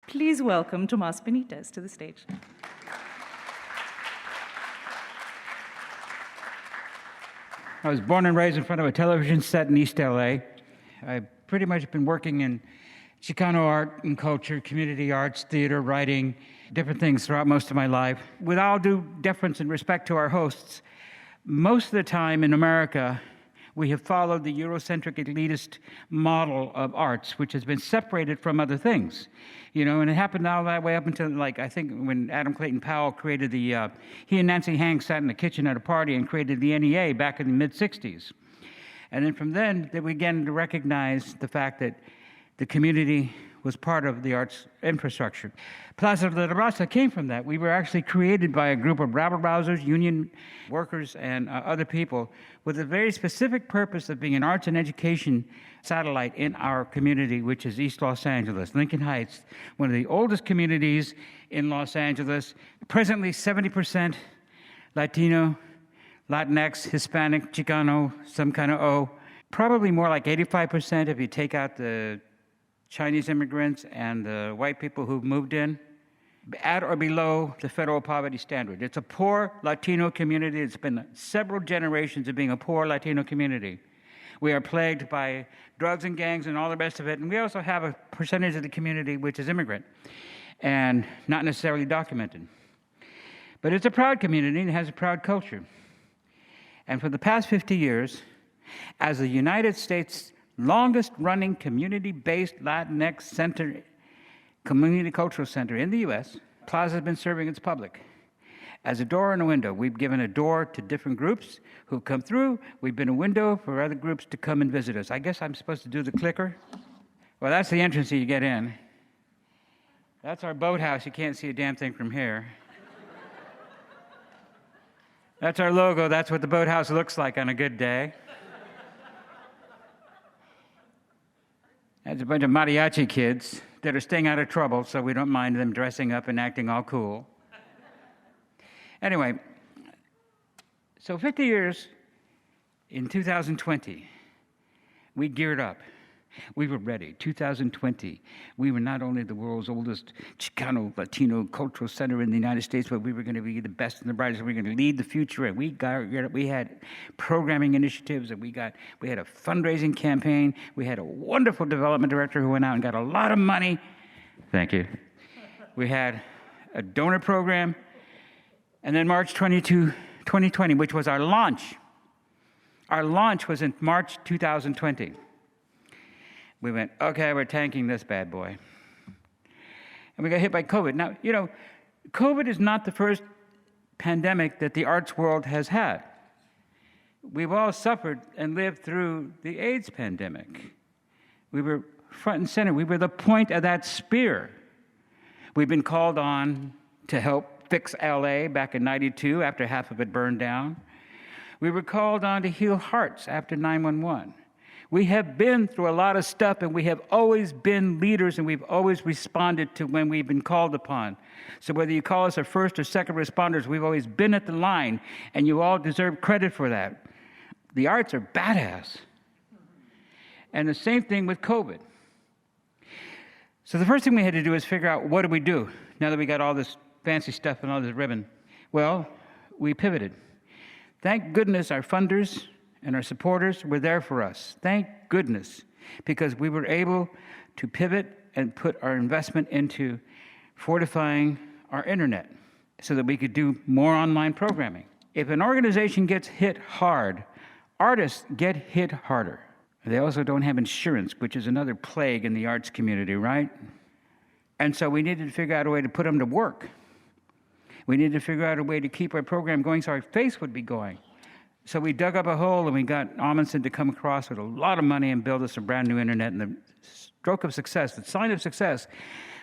Please welcome Tomas Benitez to the stage. I was born and raised in front of a television set in East LA. I've pretty much been working in Chicano art and culture, community arts, theater, writing, different things throughout most of my life. With all due deference and respect to our hosts, most of the time in America, we have followed the Eurocentric elitist model of arts, which has been separated from other things. You know, and it happened all that way up until, like, I think when Adam Clayton Powell created he and Nancy Hanks sat in the kitchen at a party and created the NEA back in the mid-'60s. And then from then, they began to recognize the fact that the community was part of the arts infrastructure. Plaza de la Raza came from that. We were actually created by a group of rabble-rousers, union workers, and other people with a very specific purpose of being an arts and education satellite in our community, which is East Los Angeles. Lincoln Heights, one of the oldest communities in Los Angeles. Presently 70% Latino, Latinx, Hispanic, Chicano, some kind of O. Probably more like 85% if you take out the Chinese immigrants and the white people who've moved in, at or below the federal poverty standard. It's a poor Latino community. It's been several generations of being a poor Latino community. We are plagued by drugs and gangs and all the rest of it. And we also have a percentage of the community which is immigrant and not necessarily documented. But it's a proud community and it has a proud culture. And for the past 50 years, as the United States' longest-running community-based Latinx center, community cultural center in the U.S., Plaza has been serving its public. As a door and a window, we've given a door to different groups who've come through. We've been a window for other groups to come and visit us. I guess I'm supposed to do the clicker. Well, that's the entrance you get in. That's our boathouse. You can't see a damn thing from here. That's our logo. That's what the boathouse looks like on a good day. That's a bunch of mariachi kids that are staying out of trouble, so we don't mind them dressing up and acting all cool. Anyway, so 50 years in 2020, we geared up. We were ready. 2020, we were not only the world's oldest Chicano Latino cultural center in the United States, but we were going to be the best and the brightest. We were going to lead the future, and we had programming initiatives, and we had a fundraising campaign. We had a wonderful development director who went out and got a lot of money. Thank you. We had a donor program, and then March 22, 2020, which was our launch. Our launch was in March 2020. We went, okay, we're tanking this bad boy. And we got hit by COVID. Now, you know, COVID is not the first pandemic that the arts world has had. We've all suffered and lived through the AIDS pandemic. We were front and center. We were the point of that spear. We've been called on to help fix LA back in '92 after half of it burned down. We were called on to heal hearts after 9/11. We have been through a lot of stuff, and we have always been leaders, and we've always responded to when we've been called upon. So whether you call us our first or second responders, we've always been at the line, and you all deserve credit for that. The arts are badass. And the same thing with COVID. So the first thing we had to do is figure out, what do we do now that we got all this fancy stuff and all this ribbon? Well, we pivoted. Thank goodness our funders and our supporters were there for us. Thank goodness, because we were able to pivot and put our investment into fortifying our internet so that we could do more online programming. If an organization gets hit hard, artists get hit harder. They also don't have insurance, which is another plague in the arts community, right? And so we needed to figure out a way to put them to work. We needed to figure out a way to keep our program going so our face would be going. So we dug up a hole, and we got Amundsen to come across with a lot of money and build us a brand new internet. And the stroke of success, the sign of success,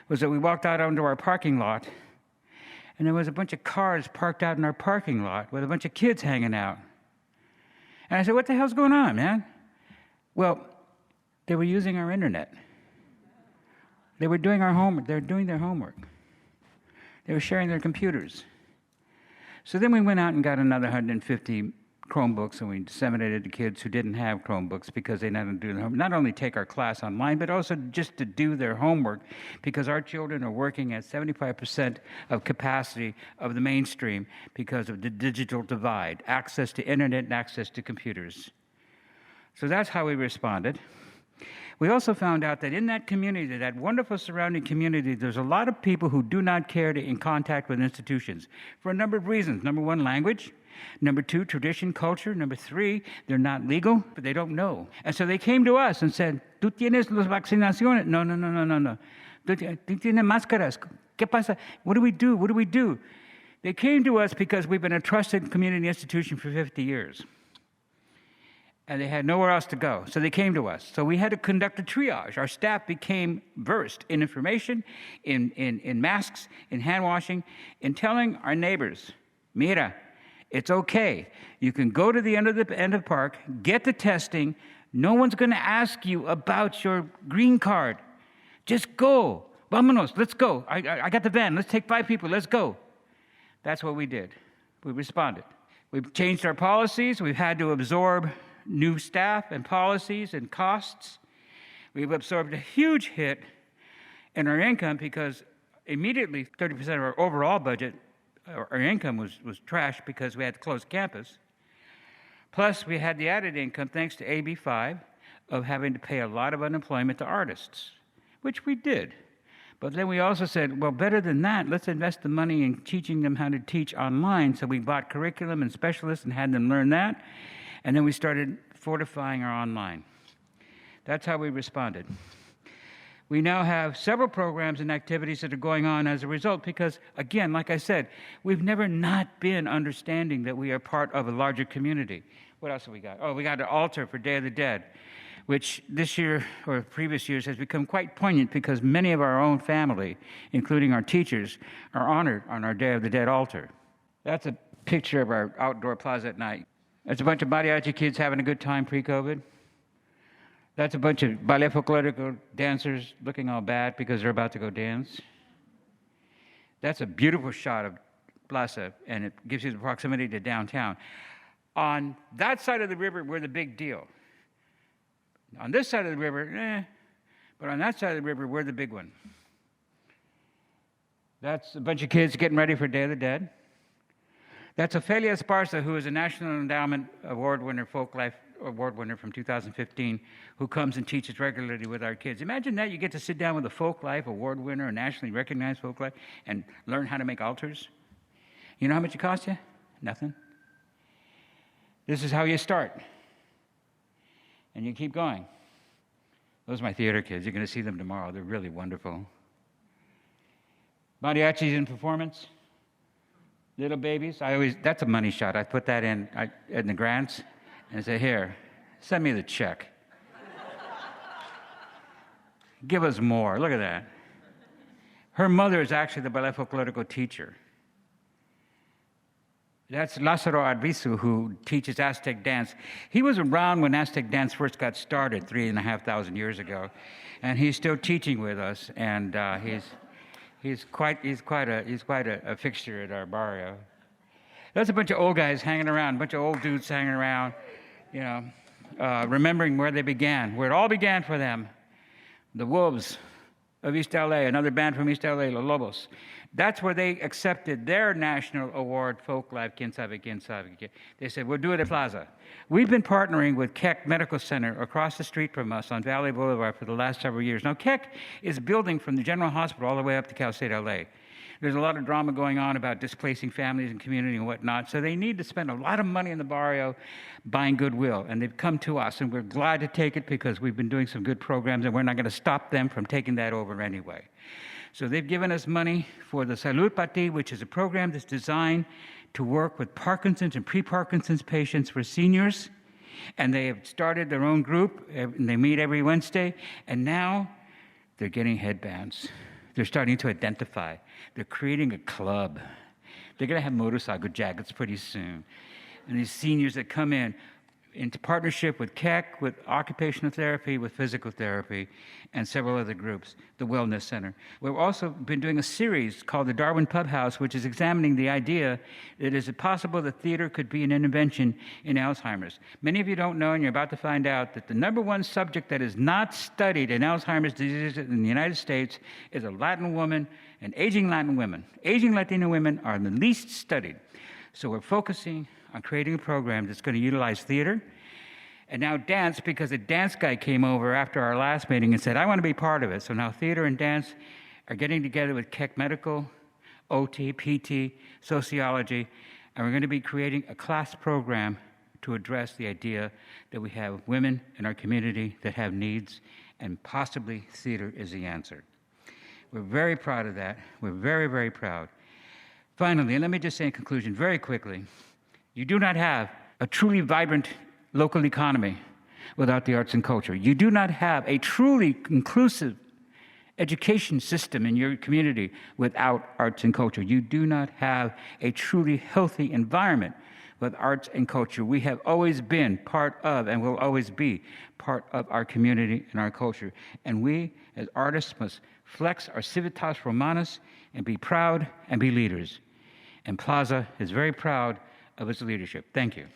was that we walked out onto our parking lot, and there was a bunch of cars parked out in our parking lot with a bunch of kids hanging out. And I said, what the hell's going on, man? Well, they were using our internet. They were doing our homework. They were doing their homework. They were sharing their computers. So then we went out and got another 150 Chromebooks, and we disseminated to kids who didn't have Chromebooks because they not only take our class online, but also just to do their homework, because our children are working at 75% of capacity of the mainstream because of the digital divide, access to internet and access to computers. So that's how we responded. We also found out that in that community, that wonderful surrounding community, there's a lot of people who do not care to in contact with institutions for a number of reasons. Number one, language. Number two, tradition, culture. Number three, they're not legal, but they don't know. And so they came to us and said, ¿Tú tienes las vacunaciones? No. ¿Tú tienes máscaras? ¿Qué pasa? What do we do? What do we do? They came to us because we've been a trusted community institution for 50 years. And they had nowhere else to go, so they came to us. So we had to conduct a triage. Our staff became versed in information, in masks, in hand washing, in telling our neighbors, mira, it's okay. You can go to the end of the park, get the testing. No one's going to ask you about your green card. Just go. Vámonos, let's go. I got the van. Let's take 5 people. Let's go. That's what we did. We responded. We've changed our policies. We've had to absorb new staff and policies and costs. We've absorbed a huge hit in our income because immediately 30% of our overall budget, our income was trashed because we had to close campus. Plus, we had the added income, thanks to AB 5, of having to pay a lot of unemployment to artists, which we did. But then we also said, well, better than that, let's invest the money in teaching them how to teach online. So we bought curriculum and specialists and had them learn that. And then we started fortifying our online. That's how we responded. We now have several programs and activities that are going on as a result because, again, like I said, we've never not been understanding that we are part of a larger community. What else have we got? Oh, we got an altar for Day of the Dead, which this year or previous years has become quite poignant because many of our own family, including our teachers, are honored on our Day of the Dead altar. That's a picture of our outdoor plaza at night. That's a bunch of mariachi kids having a good time pre-COVID. That's a bunch of ballet folklorico dancers looking all bad because they're about to go dance. That's a beautiful shot of Plaza, and it gives you the proximity to downtown. On that side of the river, we're the big deal. On this side of the river, but on that side of the river, we're the big one. That's a bunch of kids getting ready for Day of the Dead. That's Ofelia Esparza, who is a National Endowment Award winner, Folk Life Award winner from 2015, who comes and teaches regularly with our kids. Imagine that, you get to sit down with a Folk Life Award winner, a nationally recognized Folk Life, and learn how to make altars. You know how much it costs you? Nothing. This is how you start. And you keep going. Those are my theater kids. You're going to see them tomorrow. They're really wonderful. Mariachis in performance. Little babies. That's a money shot. I put that in the grants and say, here, send me the check. Give us more. Look at that. Her mother is actually the ballet folklorico teacher. That's Lázaro Arbizu, who teaches Aztec dance. He was around when Aztec dance first got started 3,500 years ago, and he's still teaching with us. And he's quite a fixture at our barrio. That's a bunch of old guys hanging around, a bunch of old dudes hanging around, remembering where they began, where it all began for them. The Wolves of East LA, another band from East LA, Los Lobos. That's where they accepted their national award, Folk Life, Quien Sabe. They said, we'll do it at Plaza. We've been partnering with Keck Medical Center across the street from us on Valley Boulevard for the last several years. Now, Keck is building from the General Hospital all the way up to Cal State LA. There's a lot of drama going on about displacing families and community and whatnot, so they need to spend a lot of money in the barrio buying goodwill, and they've come to us, and we're glad to take it because we've been doing some good programs, and we're not going to stop them from taking that over anyway. So they've given us money for the Salud Pati, which is a program that's designed to work with Parkinson's and pre-Parkinson's patients for seniors, and they have started their own group, and they meet every Wednesday, and now they're getting headbands. They're starting to identify. They're creating a club. They're going to have motorcycle jackets pretty soon. And these seniors that come in, into partnership with KEC, with occupational therapy, with physical therapy, and several other groups, the Wellness Center. We've also been doing a series called the Darwin Pub House, which is examining the idea that is it possible that theater could be an intervention in Alzheimer's. Many of you don't know, and you're about to find out, that the number one subject that is not studied in Alzheimer's disease in the United States is a Latin woman and aging Latin women. Aging Latina women are the least studied. So we're focusing on creating a program that's going to utilize theater and now dance, because a dance guy came over after our last meeting and said, I want to be part of it. So now theater and dance are getting together with KEC Medical, OT, PT, sociology, and we're going to be creating a class program to address the idea that we have women in our community that have needs, and possibly theater is the answer. We're very proud of that. We're very, very proud. Finally, and let me just say in conclusion very quickly, you do not have a truly vibrant local economy without the arts and culture. You do not have a truly inclusive education system in your community without arts and culture. You do not have a truly healthy environment with arts and culture. We have always been part of and will always be part of our community and our culture. And we, as artists, must flex our civitas romanus and be proud and be leaders. And Plaza is very proud of its leadership. Thank you.